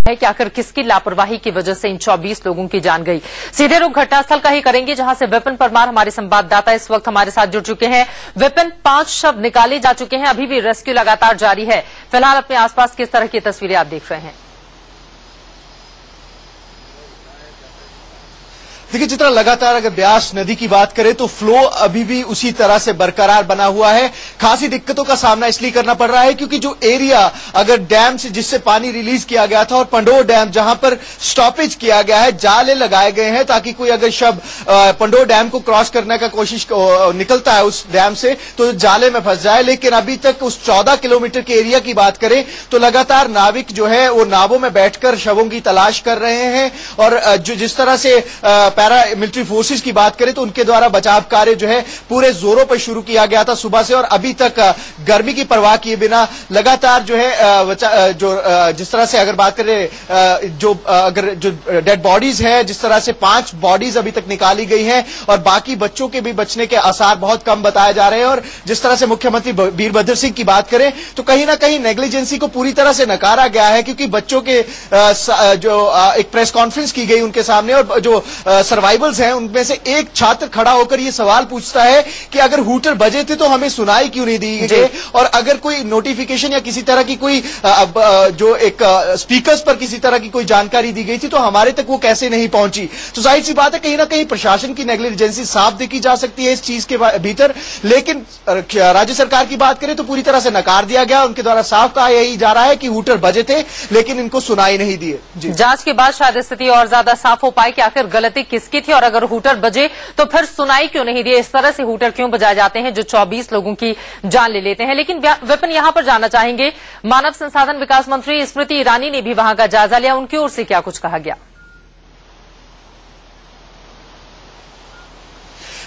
है कि आखिर किसकी लापरवाही की वजह से इन 24 लोगों की जान गई। सीधे रुख घटनास्थल का ही करेंगे, जहां से विपिन परमार हमारे संवाददाता इस वक्त हमारे साथ जुड़ चुके हैं। विपिन, 5 शव निकाले जा चुके हैं, अभी भी रेस्क्यू लगातार जारी है। फिलहाल अपने आसपास किस तरह की तस्वीरें आप देख रहे हैं? देखिए चित्रा, लगातार अगर ब्यास नदी की बात करें तो फ्लो अभी भी उसी तरह से बरकरार बना हुआ है। खासी दिक्कतों का सामना इसलिए करना पड़ रहा है क्योंकि जो एरिया अगर डैम से जिससे पानी रिलीज किया गया था और पंडोह डैम जहां पर स्टॉपेज किया गया है, जाले लगाए गए हैं ताकि कोई अगर शव पंडोह डैम को क्रॉस करने का कोशिश निकलता है उस डैम से तो जाले में फंस जाए। लेकिन अभी तक उस 14 किलोमीटर के एरिया की बात करें तो लगातार नाविक जो है वो नावों में बैठकर शवों की तलाश कर रहे हैं। और जो जिस तरह से पैरा मिलिट्री फोर्सेस की बात करें तो उनके द्वारा बचाव कार्य जो है पूरे जोरों पर शुरू किया गया था सुबह से, और अभी तक गर्मी की परवाह किए बिना लगातार जो है जिस तरह से अगर बात करें जो डेड बॉडीज है, जिस तरह से 5 बॉडीज अभी तक निकाली गई हैं और बाकी बच्चों के भी बचने के आसार बहुत कम बताए जा रहे हैं। और जिस तरह से मुख्यमंत्री वीरभद्र सिंह की बात करें तो कहीं ना कहीं नेग्लिजेंसी को पूरी तरह से नकारा गया है, क्योंकि बच्चों के जो एक प्रेस कॉन्फ्रेंस की गई उनके सामने और जो सर्वाइवल्स हैं उनमें से एक छात्र खड़ा होकर यह सवाल पूछता है कि अगर हूटर बजे थे तो हमें सुनाई क्यों नहीं दी गई, और अगर कोई नोटिफिकेशन या किसी तरह की कोई जो एक स्पीकर्स पर किसी तरह की कोई जानकारी दी गई थी तो हमारे तक वो कैसे नहीं पहुंची। तो जाहिर सी बात है कहीं ना कहीं प्रशासन की नेग्लिजेंसी साफ देखी जा सकती है इस चीज के भीतर। लेकिन राज्य सरकार की बात करें तो पूरी तरह से नकार दिया गया। उनके द्वारा साफ कहा यही जा रहा है कि हूटर बजे थे लेकिन इनको सुनाई नहीं दिए। जांच के बाद शायद स्थिति और ज्यादा साफ हो पाए कि आखिर गलती किसकी थी, और अगर हूटर बजे तो फिर सुनाई क्यों नहीं दिए। इस तरह से हूटर क्यों बजाए जाते हैं जो 24 लोगों की जान ले लेते हैं। लेकिन विपिन, यहां पर जानना चाहेंगे, मानव संसाधन विकास मंत्री स्मृति ईरानी ने भी वहां का जायजा लिया, उनकी ओर से क्या कुछ कहा गया?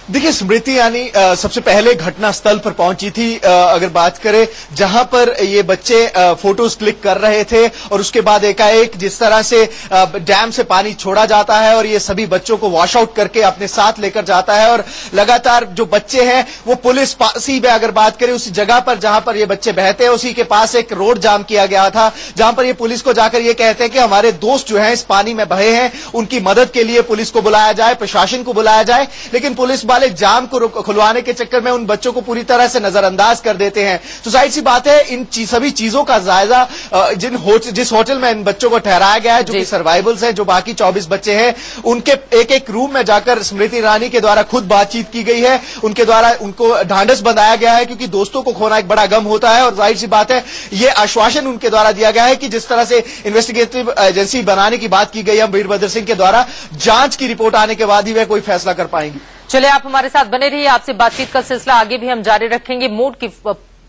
देखिए, स्मृति ईरानी सबसे पहले घटनास्थल पर पहुंची थी। अगर बात करें जहां पर ये बच्चे फोटोज क्लिक कर रहे थे और उसके बाद एकाएक जिस तरह से डैम से पानी छोड़ा जाता है और ये सभी बच्चों को वॉश आउट करके अपने साथ लेकर जाता है, और लगातार जो बच्चे हैं वो पुलिस पासी में अगर बात करें उसी जगह पर जहां पर ये बच्चे बहते हैं उसी के पास एक रोड जाम किया गया था, जहां पर ये पुलिस को जाकर ये कहते हैं कि हमारे दोस्त जो हैं इस पानी में बहे हैं, उनकी मदद के लिए पुलिस को बुलाया जाए, प्रशासन को बुलाया जाए। लेकिन पुलिस वाले जाम को खुलवाने के चक्कर में उन बच्चों को पूरी तरह से नजरअंदाज कर देते हैं। तो जाहिर सी बात है इन सभी चीजों का जायजा जिस होटल में इन बच्चों को ठहराया गया है, जो कि सर्वाइवल्स हैं, जो बाकी 24 बच्चे हैं, उनके एक एक रूम में जाकर स्मृति ईरानी के द्वारा खुद बातचीत की गई है। उनके द्वारा उनको ढांढस बंधाया गया है क्योंकि दोस्तों को खोना एक बड़ा गम होता है। और जाहिर सी बात है ये आश्वासन उनके द्वारा दिया गया है कि जिस तरह से इन्वेस्टिगेटिव एजेंसी बनाने की बात की गई है वीरभद्र सिंह के द्वारा, जांच की रिपोर्ट आने के बाद ही वह कोई फैसला कर पाएंगी। चलिए, आप हमारे साथ बने रहिए, आपसे बातचीत का सिलसिला आगे भी हम जारी रखेंगे।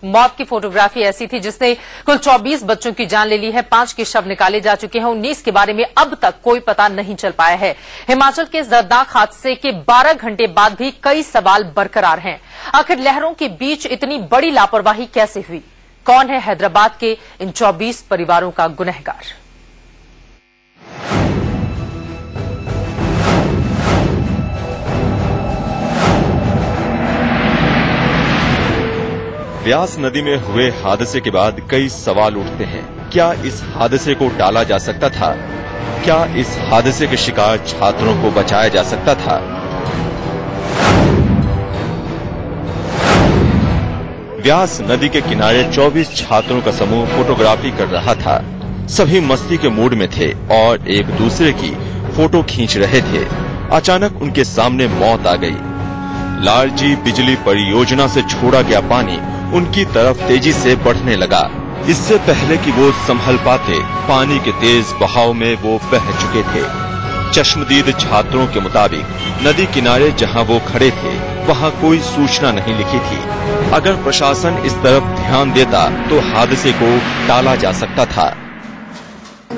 मौत की फोटोग्राफी ऐसी थी जिसने कुल 24 बच्चों की जान ले ली है, 5 के शव निकाले जा चुके हैं, 19 के बारे में अब तक कोई पता नहीं चल पाया है। हिमाचल के दर्दनाक हादसे के 12 घंटे बाद भी कई सवाल बरकरार हैं। आखिर लहरों के बीच इतनी बड़ी लापरवाही कैसे हुई? कौन है हैदराबाद के इन 24 परिवारों का गुनहगार? ब्यास नदी में हुए हादसे के बाद कई सवाल उठते हैं। क्या इस हादसे को टाला जा सकता था? क्या इस हादसे के शिकार छात्रों को बचाया जा सकता था? ब्यास नदी के किनारे 24 छात्रों का समूह फोटोग्राफी कर रहा था। सभी मस्ती के मूड में थे और एक दूसरे की फोटो खींच रहे थे। अचानक उनके सामने मौत आ गई। लालजी बिजली परियोजना से छोड़ा गया पानी उनकी तरफ तेजी से बढ़ने लगा। इससे पहले कि वो संभल पाते, पानी के तेज बहाव में वो बह चुके थे। चश्मदीद छात्रों के मुताबिक नदी किनारे जहां वो खड़े थे वहां कोई सूचना नहीं लिखी थी। अगर प्रशासन इस तरफ ध्यान देता तो हादसे को टाला जा सकता था।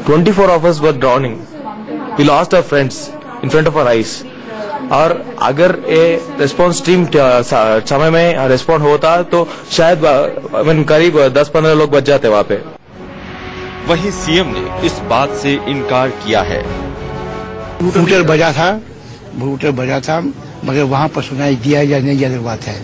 24 of us were drowning. We lost our friends in front of our eyes. और अगर ये रिस्पॉन्स टीम समय में रिस्पॉन्ड होता तो शायद करीब 10-15 लोग बच जाते वहाँ पे। वहीं सीएम ने इस बात से इनकार किया है। हूटर बजा था मगर वहाँ पर सुनाई दिया या नहीं, अलग बात है।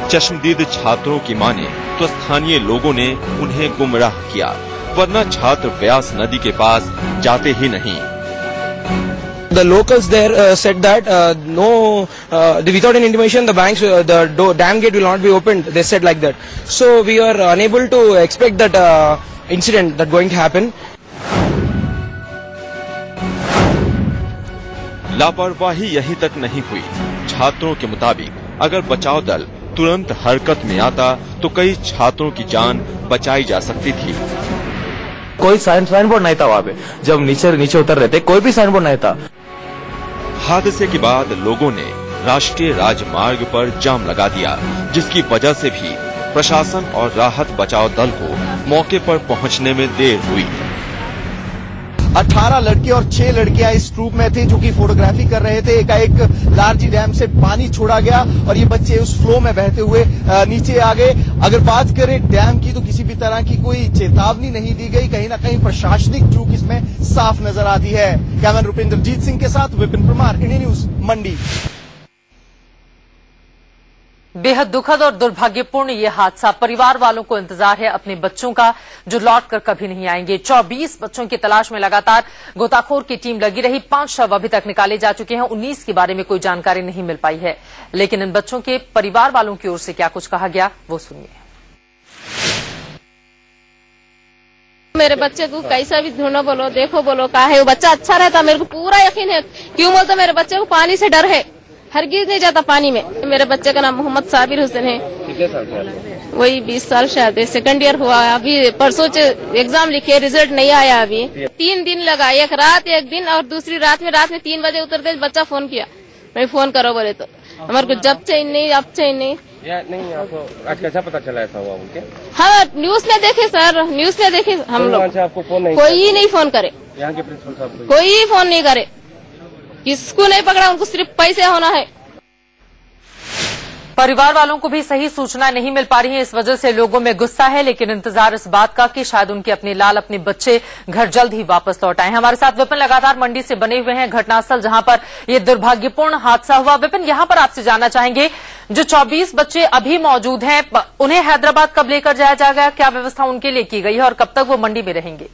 चश्मदीद छात्रों की माने तो स्थानीय लोगों ने उन्हें गुमराह किया, वरना छात्र ब्यास नदी के पास जाते ही नहीं। The locals there said that without any intimation, the dam gate will not be opened. They said like that. So we are unable to expect that incident that going to happen. लापरवाही यहीं तक नहीं हुई। छात्रों के मुताबिक अगर बचाव दल तुरंत हरकत में आता तो कई छात्रों की जान बचाई जा सकती थी। कोई साइन बोर्ड नहीं था वहाँ पे, जब नीचे उतर रहे थे कोई भी साइन बोर्ड नहीं था। हादसे के बाद लोगों ने राष्ट्रीय राजमार्ग पर जाम लगा दिया, जिसकी वजह से भी प्रशासन और राहत बचाव दल को मौके पर पहुंचने में देर हुई। 18 लड़के और 6 लड़कियां इस ट्रूप में थे जो कि फोटोग्राफी कर रहे थे। एकाएक लारजी डैम से पानी छोड़ा गया और ये बच्चे उस फ्लो में बहते हुए नीचे आ गए। अगर बात करें डैम की तो किसी भी तरह की कोई चेतावनी नहीं दी गई। कहीं ना कहीं प्रशासनिक चूक इसमें साफ नजर आती है। कैमरामैन रुपेंद्रजीत सिंह के साथ विपिन परमार, इंडिया न्यूज, मंडी। बेहद दुखद और दुर्भाग्यपूर्ण ये हादसा। परिवार वालों को इंतजार है अपने बच्चों का जो लौटकर कभी नहीं आएंगे। 24 बच्चों की तलाश में लगातार गोताखोर की टीम लगी रही। 5 शव अभी तक निकाले जा चुके हैं। 19 के बारे में कोई जानकारी नहीं मिल पाई है, लेकिन इन बच्चों के परिवार वालों की ओर से क्या कुछ कहा गया वो सुनिए। मेरे बच्चे को कैसा भी ढूंढो, बोलो देखो, बोलो कहा है वो बच्चा अच्छा रहता। मेरे को पूरा यकीन है। क्यों बोलते मेरे बच्चे को पानी से डर है, हरगिज नहीं जाता पानी में। मेरे बच्चे का नाम मोहम्मद साबिर हुसैन है। कितने साल का? वही 20 साल शायद है। सेकंड ईयर हुआ। अभी परसों एग्जाम लिखे, रिजल्ट नहीं आया अभी। 3 दिन लगा, एक रात एक दिन, और दूसरी रात में 3 बजे उतरते बच्चा फोन किया, मैं फोन करो बोले तो हमारे को जब चैन नहीं, अब चैन नहीं। नहीं, आपको आज कैसा पता चला ऐसा हुआ उनके? हाँ, न्यूज में देखे सर, न्यूज में देखे हम लोग। आपको फोन नहीं, कोई नहीं फोन करे, यहाँ के प्रिंसिपल साहब कोई फोन नहीं करे, किसको नहीं पकड़ा, उनको सिर्फ पैसे होना है। परिवार वालों को भी सही सूचना नहीं मिल पा रही है, इस वजह से लोगों में गुस्सा है, लेकिन इंतजार इस बात का कि शायद उनके अपने लाल, अपने बच्चे घर जल्द ही वापस लौट आए। हमारे साथ विपिन लगातार मंडी से बने हुए हैं, घटनास्थल जहां पर यह दुर्भाग्यपूर्ण हादसा हुआ। विपिन, यहां पर आपसे जानना चाहेंगे, जो 24 बच्चे अभी मौजूद हैं, उन्हें हैदराबाद कब लेकर जाया जाएगा? क्या व्यवस्था उनके लिए की गई है और कब तक वो मंडी में रहेंगे?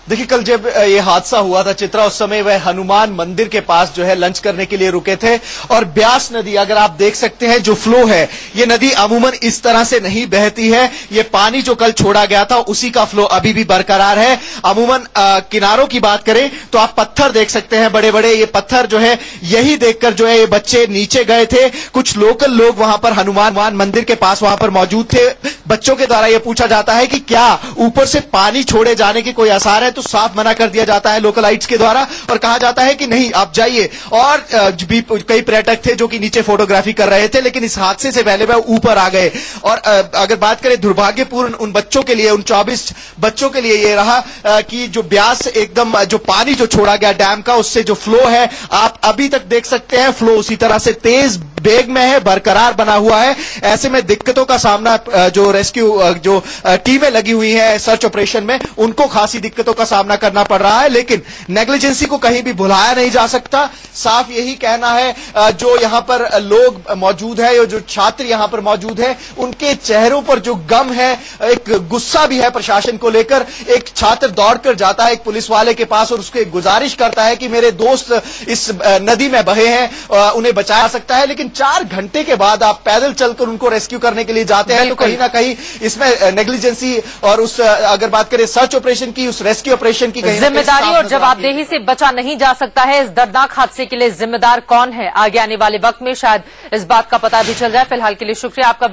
देखिए, कल जब ये हादसा हुआ था चित्रा, उस समय वह हनुमान मंदिर के पास जो है लंच करने के लिए रुके थे। और ब्यास नदी, अगर आप देख सकते हैं जो फ्लो है, ये नदी अमूमन इस तरह से नहीं बहती है। ये पानी जो कल छोड़ा गया था उसी का फ्लो अभी भी बरकरार है। अमूमन किनारों की बात करें तो आप पत्थर देख सकते हैं, बड़े बड़े ये पत्थर जो है, यही देखकर जो है ये बच्चे नीचे गए थे। कुछ लोकल लोग वहां पर हनुमान मंदिर के पास वहां पर मौजूद थे। बच्चों के द्वारा यह पूछा जाता है कि क्या ऊपर से पानी छोड़े जाने के कोई आसार है, तो साफ मना कर दिया जाता है लोकलाइट्स के द्वारा और कहा जाता है कि नहीं, आप जाइए। और भी कई पर्यटक थे जो कि नीचे फोटोग्राफी कर रहे थे, लेकिन इस हादसे से पहले वह ऊपर आ गए। और अगर बात करें दुर्भाग्यपूर्ण उन बच्चों के लिए, उन 24 बच्चों के लिए ये रहा कि जो ब्यास एकदम जो पानी जो छोड़ा गया डैम का, उससे जो फ्लो है आप अभी तक देख सकते हैं, फ्लो उसी तरह से तेज बेग में है, बरकरार बना हुआ है। ऐसे में दिक्कतों का सामना जो रेस्क्यू जो टीमें लगी हुई हैं सर्च ऑपरेशन में, उनको खासी दिक्कतों का सामना करना पड़ रहा है। लेकिन नेग्लिजेंसी को कहीं भी भुलाया नहीं जा सकता। साफ यही कहना है, जो यहां पर लोग मौजूद है, जो छात्र यहां पर मौजूद है, उनके चेहरों पर जो गम है, एक गुस्सा भी है प्रशासन को लेकर। एक छात्र दौड़कर जाता है एक पुलिस वाले के पास और उसको गुजारिश करता है कि मेरे दोस्त इस नदी में बहे हैं, उन्हें बचाया सकता है। लेकिन 4 घंटे के बाद आप पैदल चलकर उनको रेस्क्यू करने के लिए जाते हैं, तो कहीं ना कहीं इसमें नेग्लिजेंसी और उस अगर बात करें सर्च ऑपरेशन की, उस रेस्क्यू ऑपरेशन की जिम्मेदारी और जवाबदेही से बचा नहीं जा सकता है। इस दर्दनाक हादसे के लिए जिम्मेदार कौन है, आगे आने वाले वक्त में शायद इस बात का पता भी चल जाए। फिलहाल के लिए शुक्रिया आपका।